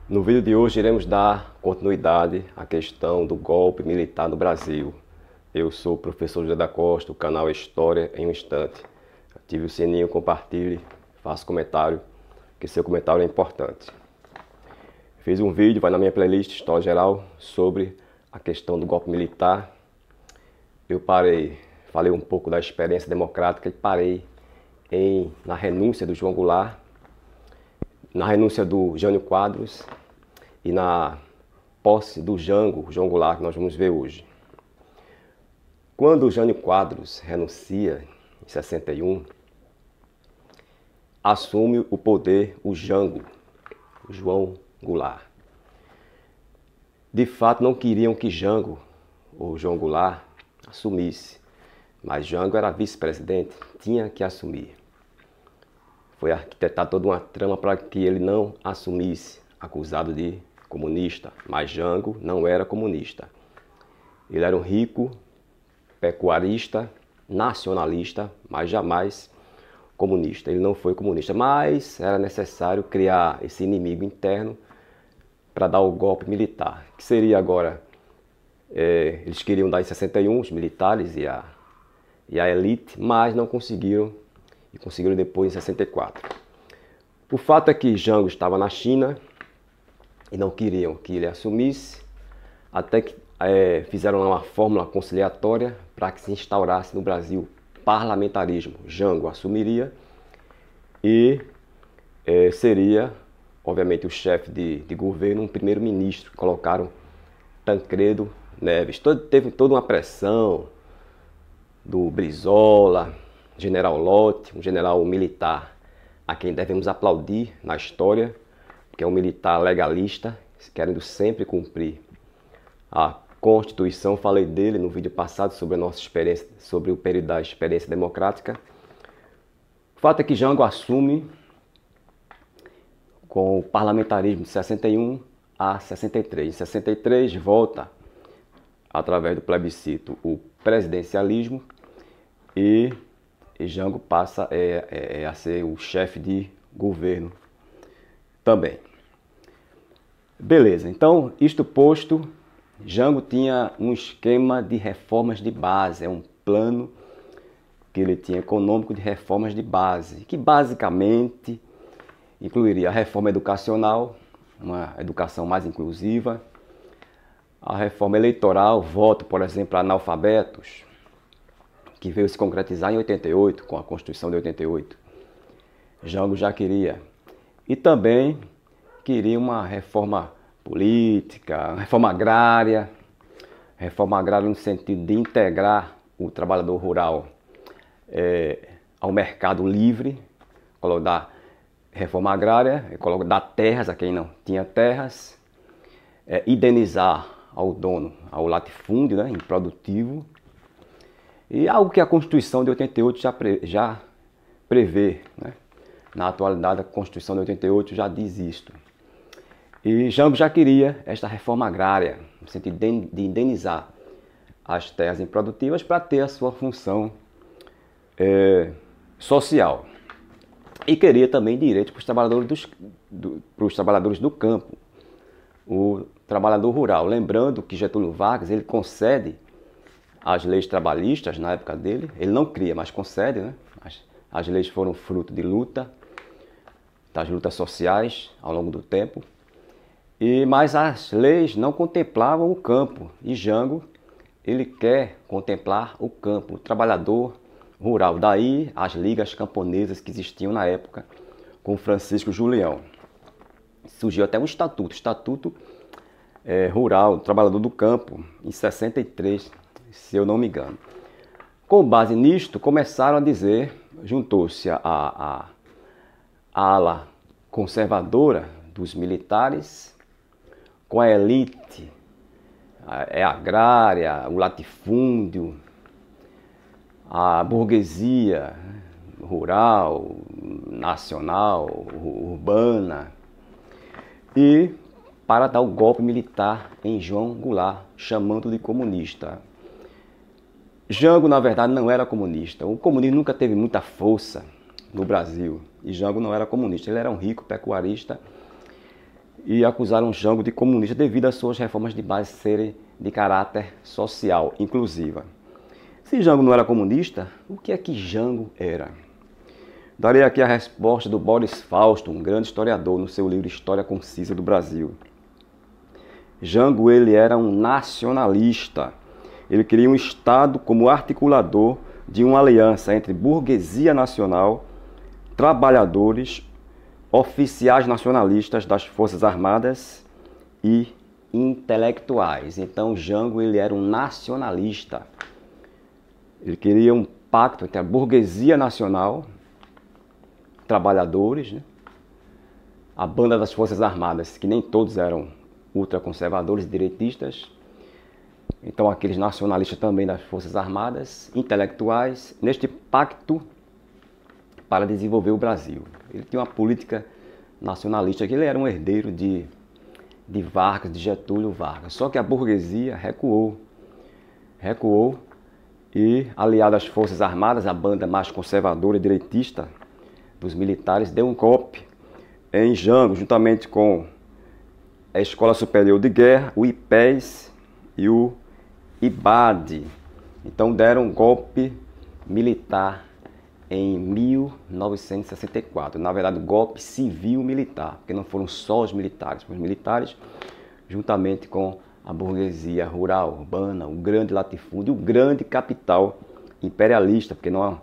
No vídeo de hoje iremos dar continuidade à questão do golpe militar no Brasil. Eu sou o professor José da Costa, o canal História em um Instante. Ative o sininho, compartilhe, faça comentário, que seu comentário é importante. Fiz um vídeo, vai na minha playlist História Geral, sobre a questão do golpe militar. Eu falei um pouco da experiência democrática e parei na renúncia do João Goulart, na renúncia do Jânio Quadros e na posse do Jango, João Goulart, que nós vamos ver hoje. Quando o Jânio Quadros renuncia, em 61, assume o poder o Jango, João Goulart. De fato, não queriam que Jango, ou João Goulart, assumisse, mas Jango era vice-presidente, tinha que assumir. Foi arquitetada toda uma trama para que ele não assumisse, acusado de comunista, mas Jango não era comunista. Ele era um rico, pecuarista, nacionalista, mas jamais comunista. Ele não foi comunista, mas era necessário criar esse inimigo interno para dar o golpe militar, que seria agora, eles queriam dar em 61, os militares e a elite, mas não conseguiram, e conseguiram depois em 64. O fato é que Jango estava na China e não queriam que ele assumisse, até que fizeram uma fórmula conciliatória para que se instaurasse no Brasil parlamentarismo. Jango assumiria e seria, obviamente, o chefe de governo, um primeiro-ministro. Colocaram Tancredo Neves. Teve toda uma pressão do Brizola, General Lott, um general militar a quem devemos aplaudir na história, porque é um militar legalista, querendo sempre cumprir a Constituição. Falei dele no vídeo passado sobre a nossa experiência, sobre o período da experiência democrática. O fato é que Jango assume com o parlamentarismo de 61 a 63. Em 63 volta, através do plebiscito, o presidencialismo e Jango passa a ser o chefe de governo também. Beleza, então, isto posto, Jango tinha um esquema de reformas de base, é um plano que ele tinha econômico de reformas de base, que basicamente incluiria a reforma educacional, uma educação mais inclusiva, a reforma eleitoral, voto, por exemplo, para analfabetos, que veio se concretizar em 88, com a Constituição de 88. Jango já queria. E também queria uma reforma política, reforma agrária no sentido de integrar o trabalhador rural ao mercado livre, dar reforma agrária, dar terras a quem não tinha terras, indenizar ao dono, ao latifúndio, né, improdutivo, e algo que a Constituição de 88 já prevê, né? Na atualidade, a Constituição de 88 já diz isto. E Jango já queria esta reforma agrária, no sentido de indenizar as terras improdutivas para ter a sua função social. E queria também direito para os trabalhadores do campo, o trabalhador rural. Lembrando que Getúlio Vargas ele concede as leis trabalhistas na época dele, ele não cria, mas concede, né? As leis foram fruto de luta, das lutas sociais ao longo do tempo, mas as leis não contemplavam o campo, e Jango ele quer contemplar o campo, o trabalhador rural. Daí as ligas camponesas que existiam na época com Francisco Julião. Surgiu até um estatuto rural, do trabalhador do campo, em 63, se eu não me engano. Com base nisto, começaram a dizer, juntou-se a ala conservadora dos militares com a elite agrária, o latifúndio, a burguesia rural, nacional, urbana, e para dar o golpe militar em João Goulart, chamando de comunista. Jango, na verdade, não era comunista. O comunismo nunca teve muita força no Brasil. E Jango não era comunista. Ele era um rico pecuarista e acusaram Jango de comunista devido às suas reformas de base serem de caráter social, inclusiva. Se Jango não era comunista, o que é que Jango era? Darei aqui a resposta do Boris Fausto, um grande historiador, no seu livro História Concisa do Brasil. Jango, ele era um nacionalista. Ele queria um Estado como articulador de uma aliança entre burguesia nacional, trabalhadores, oficiais nacionalistas das Forças Armadas e intelectuais. Então, Jango, ele era um nacionalista. Ele queria um pacto entre a burguesia nacional, trabalhadores, né? A banda das Forças Armadas, que nem todos eram ultraconservadores e direitistas, então aqueles nacionalistas também das Forças Armadas, intelectuais, neste pacto para desenvolver o Brasil. Ele tinha uma política nacionalista, que ele era um herdeiro de Vargas, de Getúlio Vargas. Só que a burguesia recuou e, aliado às Forças Armadas, a banda mais conservadora e direitista dos militares, deu um golpe em Jango, juntamente com a Escola Superior de Guerra, o IPES e o IBAD. Então deram um golpe militar em 1964. Na verdade, um golpe civil-militar, porque não foram só os militares, juntamente com a burguesia rural, urbana, o grande latifúndio, o grande capital imperialista, porque não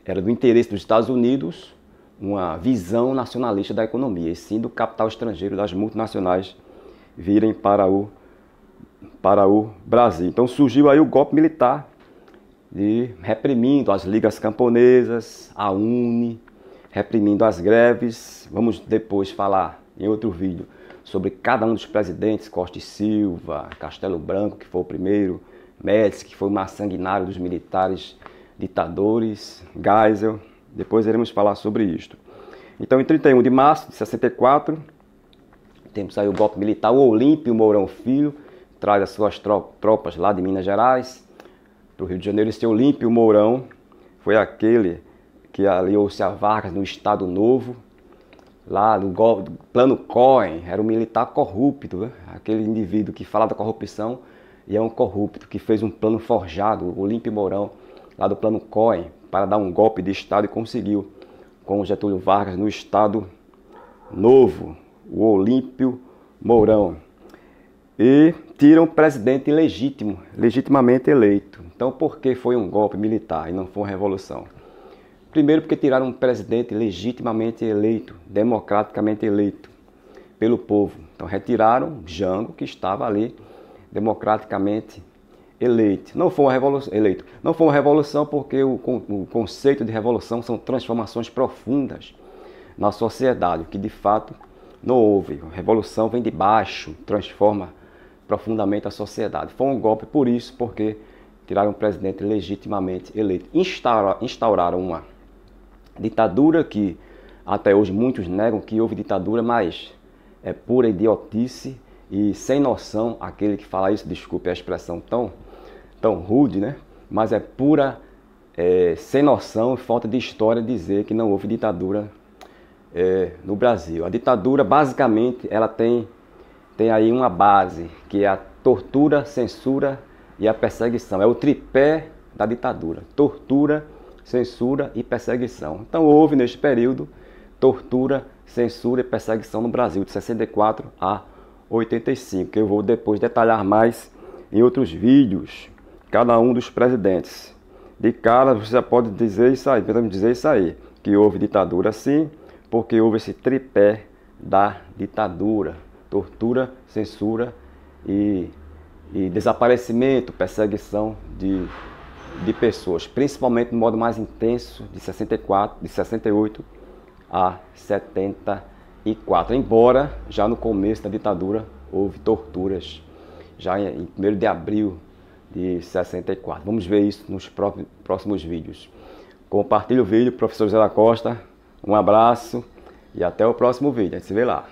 era do interesse dos Estados Unidos uma visão nacionalista da economia, e sim do capital estrangeiro, das multinacionais virem para o Brasil. Então surgiu aí o golpe militar, reprimindo as ligas camponesas, a UNE, reprimindo as greves. Vamos depois falar em outro vídeo sobre cada um dos presidentes, Costa e Silva, Castelo Branco, que foi o primeiro, Médici, que foi o mais sanguinário dos militares ditadores, Geisel. Depois iremos falar sobre isto. Então, em 31 de março de 64, temos aí o golpe militar. O Olímpio Mourão Filho traz as suas tropas lá de Minas Gerais para o Rio de Janeiro. Esse Olímpio Mourão foi aquele que aliou-se a Vargas no Estado Novo, lá no Plano Cohen. Era um militar corrupto, né? Aquele indivíduo que fala da corrupção e é um corrupto, que fez um plano forjado, o Olímpio Mourão, lá do Plano Cohen, para dar um golpe de Estado, e conseguiu, com o Getúlio Vargas no Estado Novo, o Olímpio Mourão. E tira um presidente ilegítimo, legitimamente eleito. Então, por que foi um golpe militar e não foi uma revolução? Primeiro, porque tiraram um presidente legitimamente eleito, democraticamente eleito pelo povo. Então, retiraram Jango, que estava ali democraticamente eleito. Não foi uma revolução, eleito. Não foi uma revolução porque o conceito de revolução são transformações profundas na sociedade, que de fato não houve. A revolução vem de baixo, transforma profundamente a sociedade. Foi um golpe por isso, porque tiraram um presidente legitimamente eleito. Instauraram uma ditadura que até hoje muitos negam que houve ditadura, mas é pura idiotice e sem noção aquele que fala isso, desculpe a expressão tão rude, né? Mas é pura sem noção e falta de história dizer que não houve ditadura no Brasil. A ditadura, basicamente, ela tem aí uma base, que é a tortura, censura e a perseguição. É o tripé da ditadura: tortura, censura e perseguição. Então houve neste período tortura, censura e perseguição no Brasil, de 64 a 85, que eu vou depois detalhar mais em outros vídeos, cada um dos presidentes. De cara você já pode dizer isso aí, podemos dizer isso aí, que houve ditadura sim, porque houve esse tripé da ditadura: tortura, censura e desaparecimento, perseguição de pessoas, principalmente no modo mais intenso de 68 a 74, embora já no começo da ditadura houve torturas, já em 1º de abril de 64. Vamos ver isso nos próximos vídeos. Compartilhe o vídeo, professor José da Costa, um abraço e até o próximo vídeo, a gente se vê lá.